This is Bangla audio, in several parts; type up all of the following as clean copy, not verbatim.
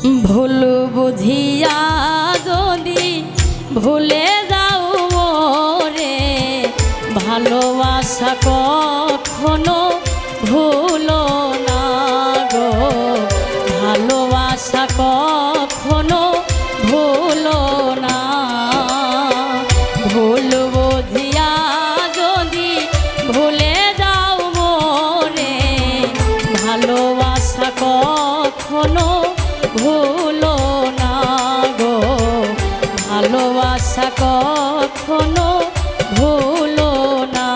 ভুল বুঝিয়া যদি ভুলে যাও মোরে, ভালোবাসা কখনো ভুলো না গো, ভালোবাসা কখনো ভুলো না। ভুল বুঝিয়া যদি ভুলে যাও মোরে, ভালোবাসা কখনো ভুলো না গো, ভালোবাসা কখনো ভুলো না।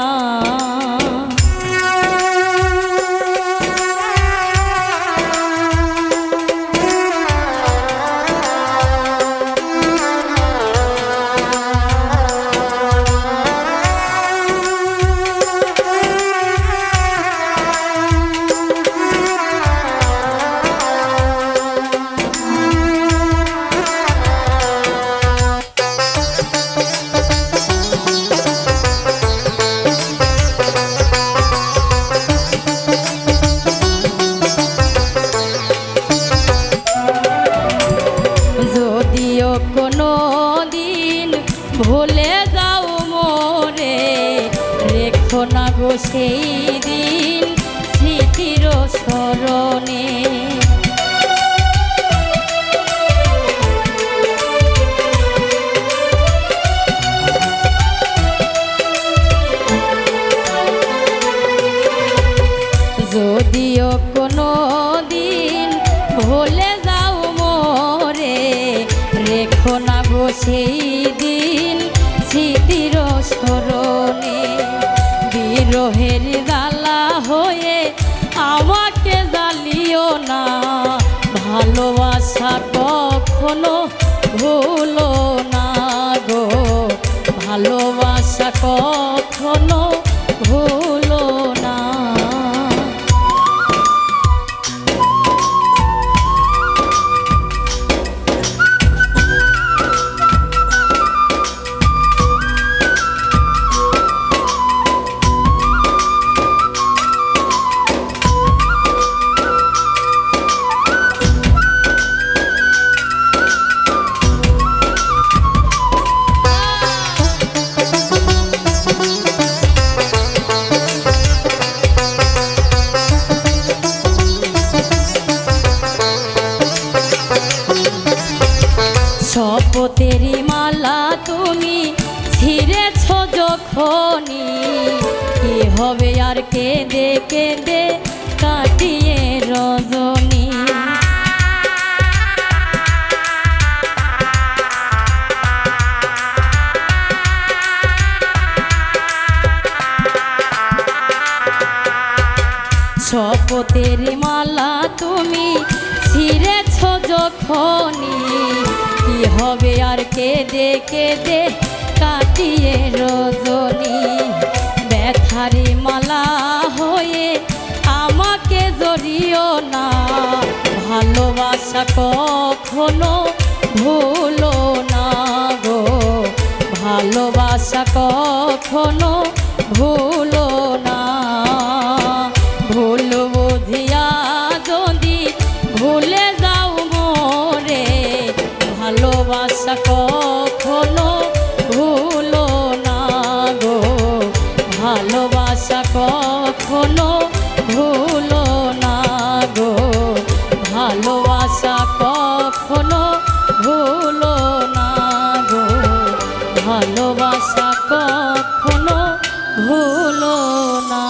কোনো দিন ভুলে যাও মোরে, রেখো না গো সেই দিন স্মৃতির স্মরণে। যদিও কোনো দিন ভুলে যাও মোরে, রেখো না গো সেই দিন স্মৃতির স্মরণে। বিরহের জ্বালা হয়ে আমাকে জ্বালিও না, ভালোবাসা কখনো ভুলো না গো, ভালোবাসা কখনো ভুলো না। শপথেরি মালা তুমি ছিঁড়েছ যখনি, কি হবে আর কেঁদে কেঁদে কাটিয়ে রজনী। শপথেরি মালা তুমি ছিঁড়েছ যখনি, কি হবে আর কেঁদে কেঁদে কাটিয়ে রজনী। ব্যথারি মালা হয়ে আমাকে জড়িও না, ভালোবাসা কখনো ভুলো না গো, ভালোবাসা কখনো ভুলো না। ভুল বুঝিয়া যদি ভুলে যাও মোরে, ভালোবাসা কখনো ভুলো না গো, ভালোবাসা কখনো ভুলো না গো, ভালোবাসা কখনো ভুলো না গো, ভালোবাসা কখনো ভুলো না।